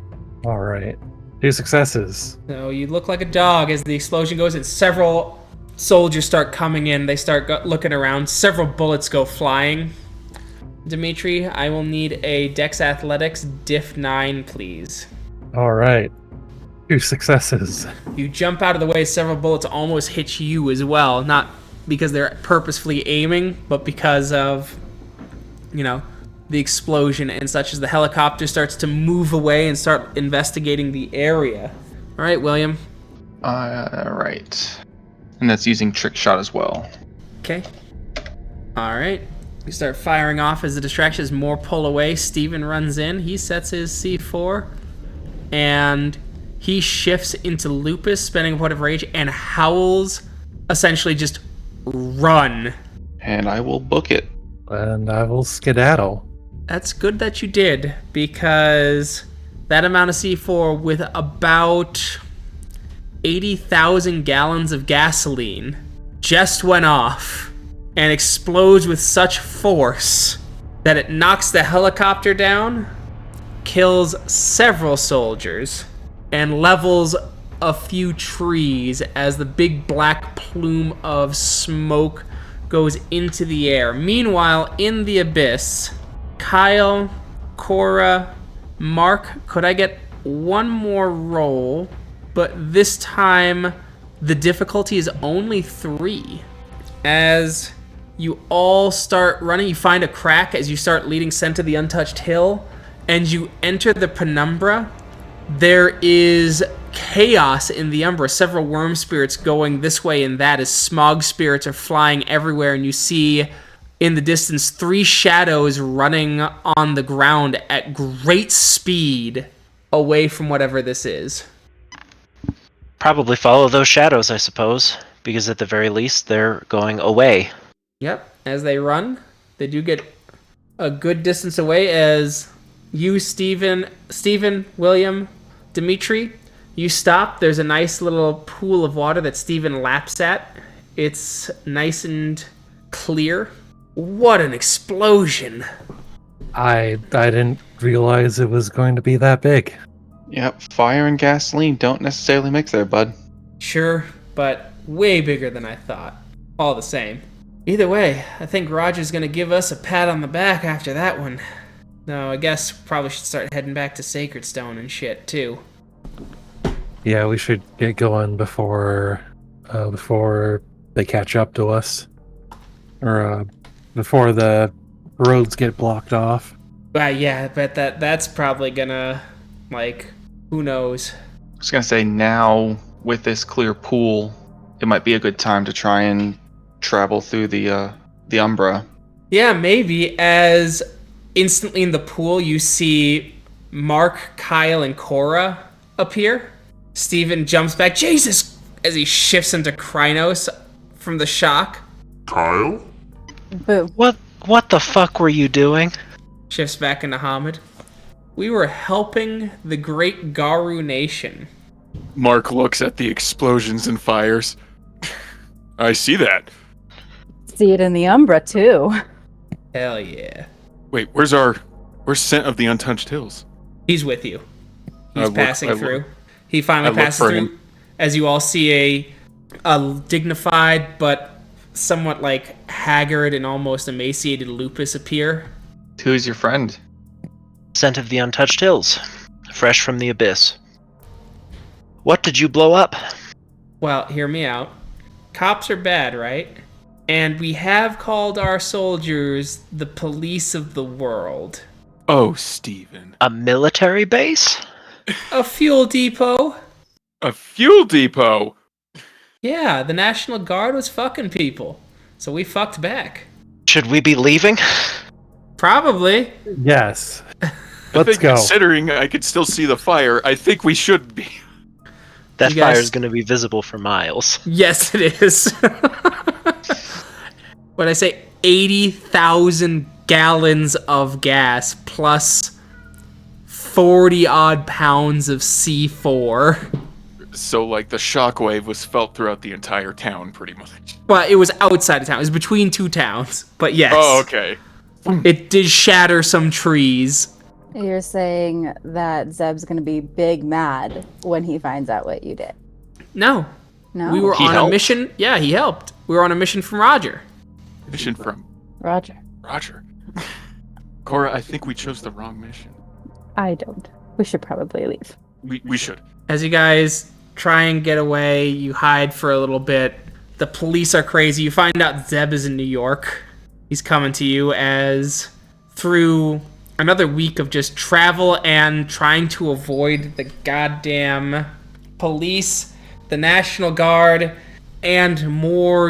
S6: All right. 2 successes.
S1: So you look like a dog as the explosion goes, and several soldiers start coming in. They start looking around. Several bullets go flying. Dimitri, I will need a Dex Athletics Diff 9, please.
S6: All right. 2 successes.
S1: You jump out of the way. Several bullets almost hit you as well. Not because they're purposefully aiming, but because of, the explosion and such, as the helicopter starts to move away and start investigating the area. All right, William.
S7: Right. And that's using trick shot as well.
S1: Okay. All right. We start firing off as the distractions more pull away. Steven runs in. He sets his C4. And he shifts into Lupus, spending a point of rage, and howls, essentially just run.
S7: And I will book it.
S6: And I will skedaddle.
S1: That's good that you did, because that amount of C4 with about 80,000 gallons of gasoline just went off and explodes with such force that it knocks the helicopter down, kills several soldiers, and levels a few trees as the big black plume of smoke goes into the air. Meanwhile, in the abyss, Kyle, Cora, Mark, could I get one more roll? But this time, the difficulty is only 3. As you all start running, you find a crack as you start leading Scent-of-the-Untouched-Hill, and you enter the penumbra. There is chaos in the Umbra. Several worm spirits going this way and that as smog spirits are flying everywhere, and you see in the distance 3 shadows running on the ground at great speed away from whatever this is.
S2: Probably follow those shadows, I suppose, because at the very least they're going away.
S1: Yep, as they run, they do get a good distance away as you, Steven, William, Dimitri, you stop. There's a nice little pool of water that Steven laps at. It's nice and clear. What an explosion!
S6: I didn't realize it was going to be that big.
S7: Yep, fire and gasoline don't necessarily mix there, bud.
S1: Sure, but way bigger than I thought. All the same. Either way, I think Roger's gonna give us a pat on the back after that one. No, I guess probably should start heading back to Sacred Stone and shit, too.
S6: Yeah, we should get going before they catch up to us. Or, before the roads get blocked off.
S1: Yeah, but that's probably gonna, who knows?
S7: I was gonna say, now with this clear pool, it might be a good time to try and travel through the Umbra.
S1: Yeah, maybe. As instantly in the pool, you see Mark, Kyle, and Cora appear. Steven jumps back, Jesus, as he shifts into Krynos from the shock.
S8: Kyle?
S9: Boo.
S2: What the fuck were you doing?
S1: Shifts back into Hamid. We were helping the great Garu nation.
S4: Mark looks at the explosions and fires. I see that.
S9: See it in the Umbra, too.
S1: Hell yeah.
S4: Wait, where's Scent-of-the-Untouched-Hills?
S1: He's with you. He's
S4: I
S1: passing through.
S4: look-
S1: He finally
S4: I look
S1: passes
S4: for
S1: through.
S4: him.
S1: As you all see a dignified but somewhat like haggard and almost emaciated Lupus appear.
S7: Who's your friend?
S2: Scent-of-the-Untouched-Hills. Fresh from the abyss. What did you blow up?
S1: Well, hear me out. Cops are bad, right? And we have called our soldiers the police of the world.
S4: Oh, Steven.
S2: A military base?
S1: A fuel depot?
S4: A fuel depot?
S1: Yeah, the National Guard was fucking people. So we fucked back.
S2: Should we be leaving?
S1: Probably.
S6: Yes.
S4: I
S6: Let's
S4: think
S6: go.
S4: considering I could still see the fire, I think we should be.
S2: That
S1: You guys-
S2: fire is going to be visible for miles.
S1: Yes, it is. What I say, 80,000 gallons of gas plus 40 odd pounds of C4.
S4: So, like, the shockwave was felt throughout the entire town, pretty much.
S1: Well, it was outside of town. It was between two towns. But yes.
S4: Oh, okay.
S1: It did shatter some trees.
S9: You're saying that Zeb's gonna be big mad when he finds out what you did.
S1: No.
S9: No?
S1: We were
S2: He
S1: on a
S2: helped?
S1: mission. Yeah, he helped. We were on a mission from Roger.
S4: Mission from
S9: Roger.
S4: Roger. Cora, I think we chose the wrong mission.
S9: I don't. We should probably leave.
S4: We should.
S1: As you guys try and get away, you hide for a little bit. The police are crazy. You find out Zeb is in New York. He's coming to you as through another week of just travel and trying to avoid the goddamn police, the National Guard, and more,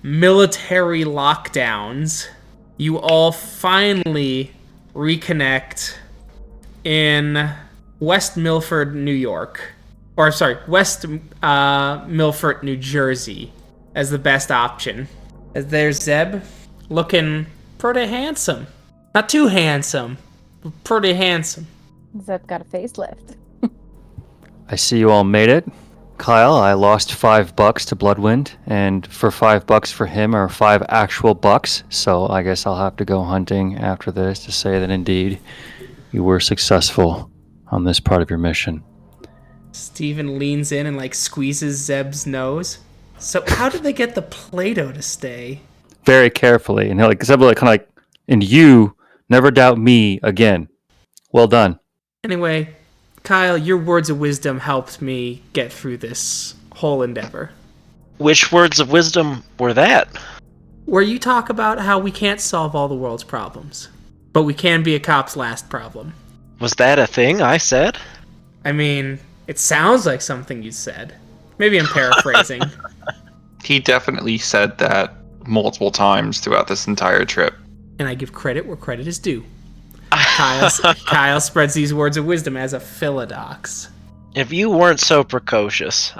S1: military lockdowns. You all finally reconnect in West Milford, New York. Or, sorry, West Milford, New Jersey as the best option. As there's Zeb, looking pretty handsome. Not too handsome, but pretty handsome.
S9: Zeb got a facelift.
S5: I see you all made it. Kyle, I lost $5 to Bloodwind, and for $5 for him are 5 actual bucks, so I guess I'll have to go hunting after this to say that indeed you were successful on this part of your mission.
S1: Steven leans in and squeezes Zeb's nose. So how did they get the Play-Doh to stay?
S5: Very carefully, and Zeb will and you never doubt me again. Well done.
S1: Anyway, Kyle, your words of wisdom helped me get through this whole endeavor.
S2: Which words of wisdom were that?
S1: Where you talk about how we can't solve all the world's problems, but we can be a cop's last problem.
S2: Was that a thing I said?
S1: I mean, it sounds like something you said. Maybe I'm paraphrasing.
S7: He definitely said that multiple times throughout this entire trip.
S1: And I give credit where credit is due. Kyle spreads these words of wisdom as a philodox.
S2: If you weren't so precocious,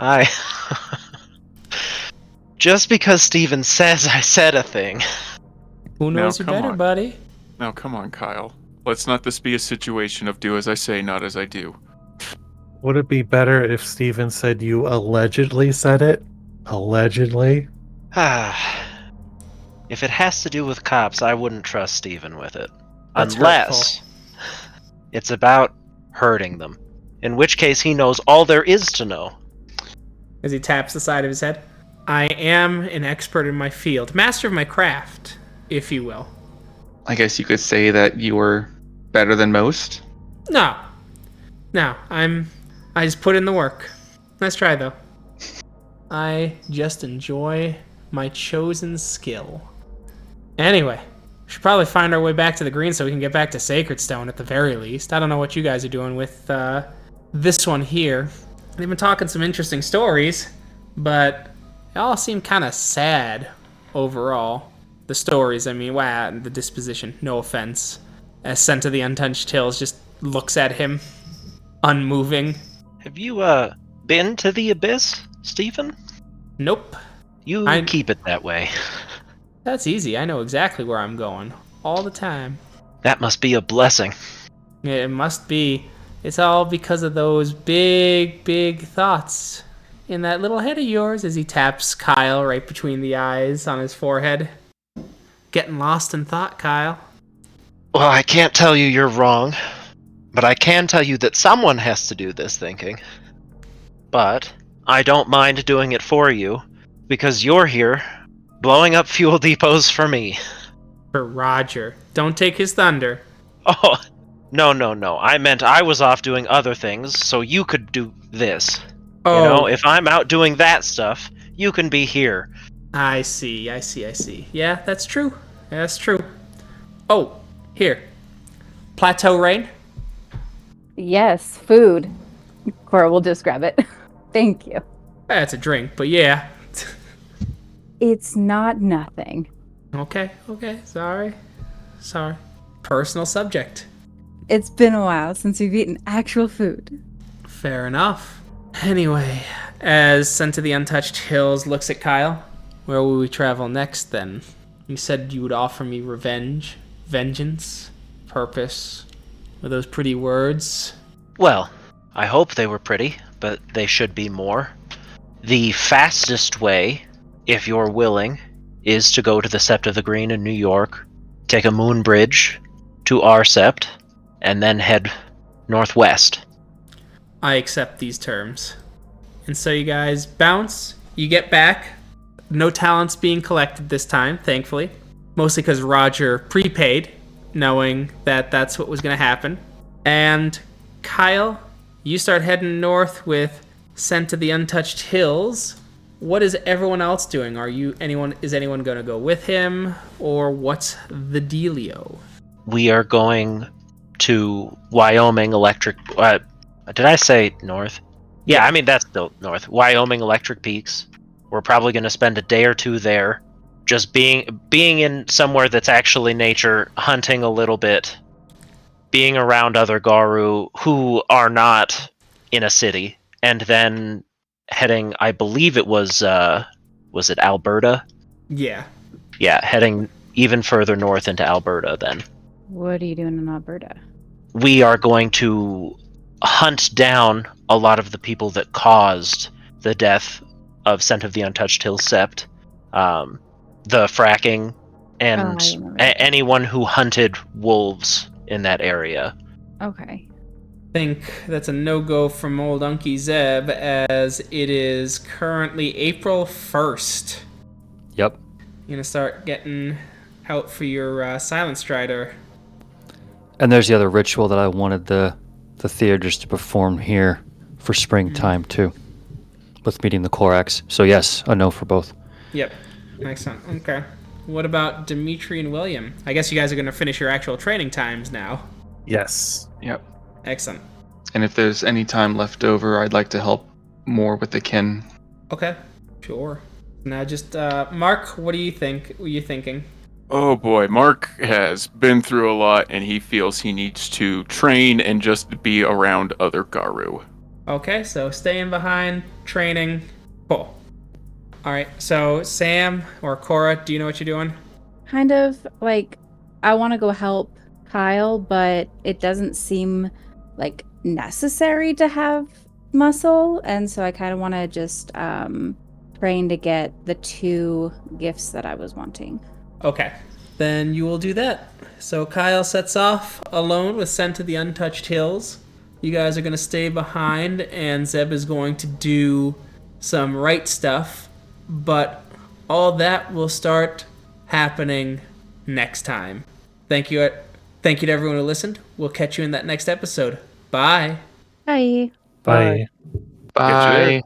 S2: Just because Steven says I said a thing.
S1: Who knows you
S4: come
S1: better,
S4: on.
S1: buddy?
S4: Now, come on, Kyle. Let's not this be a situation of do as I say, not as I do.
S6: Would it be better if Steven said you allegedly said it? Allegedly?
S2: If it has to do with cops, I wouldn't trust Steven with it.
S1: That's
S2: Unless it's about hurting them. In which case he knows all there is to know.
S1: As he taps the side of his head. I am an expert in my field. Master of my craft, if you will.
S7: I guess you could say that you were better than most.
S1: No, I just put in the work. Nice try, though. I just enjoy my chosen skill. Anyway, we should probably find our way back to the green so we can get back to Sacred Stone at the very least. I don't know what you guys are doing with this one here. They've been talking some interesting stories, but they all seem kind of sad overall. The stories, I mean, wow, the disposition, no offense. As Scent-of-the-Untouched-Hills just looks at him, unmoving.
S2: Have you, been to the Abyss, Stephen?
S1: Nope.
S2: You keep it that way.
S1: That's easy. I know exactly where I'm going. All the time.
S2: That must be a blessing.
S1: It must be. It's all because of those big, big thoughts in that little head of yours, as he taps Kyle right between the eyes on his forehead. Getting lost in thought, Kyle.
S2: Well, I can't tell you you're wrong, but I can tell you that someone has to do this thinking. But I don't mind doing it for you, because you're here blowing up fuel depots for me.
S1: For Roger. Don't take his thunder.
S2: Oh, no. I meant I was off doing other things, so you could do this.
S1: Oh.
S2: You know, if I'm out doing that stuff, you can be here.
S1: I see. Yeah, that's true. Oh, here. Plateau Rain?
S9: Yes, food. Cora will just grab it. Thank you.
S1: That's a drink, but yeah.
S9: It's not nothing.
S1: Okay. Sorry. Personal subject.
S9: It's been a while since we've eaten actual food.
S1: Fair enough. Anyway, as Scent-of-the-Untouched-Hills looks at Kyle, where will we travel next then? You said you would offer me revenge, vengeance, purpose. Were those pretty words?
S2: Well, I hope they were pretty, but they should be more. The fastest way, if you're willing, is to go to the Sept of the Green in New York, take a moon bridge to our Sept, and then head northwest.
S1: I accept these terms. And so you guys bounce, you get back. No talents being collected this time, thankfully. Mostly because Roger prepaid, knowing that that's what was going to happen. And Kyle, you start heading north with Scent-of-the-Untouched-Hills. What is everyone else doing? Is anyone going to go with him, or what's the dealio?
S2: We are going to Wyoming Electric. Did I say north? Yeah, I mean that's still north. Wyoming Electric Peaks. We're probably going to spend a day or two there, just being in somewhere that's actually nature, hunting a little bit, being around other Garu who are not in a city, and then heading, I believe it was it Alberta?
S1: Yeah.
S2: Yeah, heading even further north into Alberta then.
S9: What are you doing in Alberta?
S2: We are going to hunt down a lot of the people that caused the death of Scent-of-the-Untouched-Hills Sept, the fracking, and anyone who hunted wolves in that area.
S9: Okay.
S1: I think that's a no-go from old Unky Zeb, as it is currently April 1st.
S5: Yep.
S1: You're going to start getting out for your Silent Strider.
S5: And there's the other ritual that I wanted the theaters to perform here for springtime too, with meeting the Korax. So yes, a no for both.
S1: Yep. Excellent. Okay. What about Dimitri and William? I guess you guys are going to finish your actual training times now.
S6: Yes.
S7: Yep.
S1: Excellent.
S7: And if there's any time left over, I'd like to help more with the kin.
S1: Okay. Sure. Now just, Mark, what do you think? What are you thinking?
S4: Oh boy, Mark has been through a lot, and he feels he needs to train and just be around other Garu.
S1: Okay, so staying behind, training. Cool. Alright, so Sam or Cora, do you know what you're doing?
S9: Kind of like, I want to go help Kyle, but it doesn't seem like necessary to have muscle, and so I kind of want to just train to get the 2 gifts that I was wanting.
S1: Okay, then you will do that. So Kyle sets off alone with Scent-of-the-Untouched-Hills. You guys are going to stay behind, and Zeb is going to do some Rite stuff, but all that will start happening next time. Thank you to everyone who listened. We'll catch you in that next episode. Bye.
S9: Bye.
S6: Bye.
S7: Bye.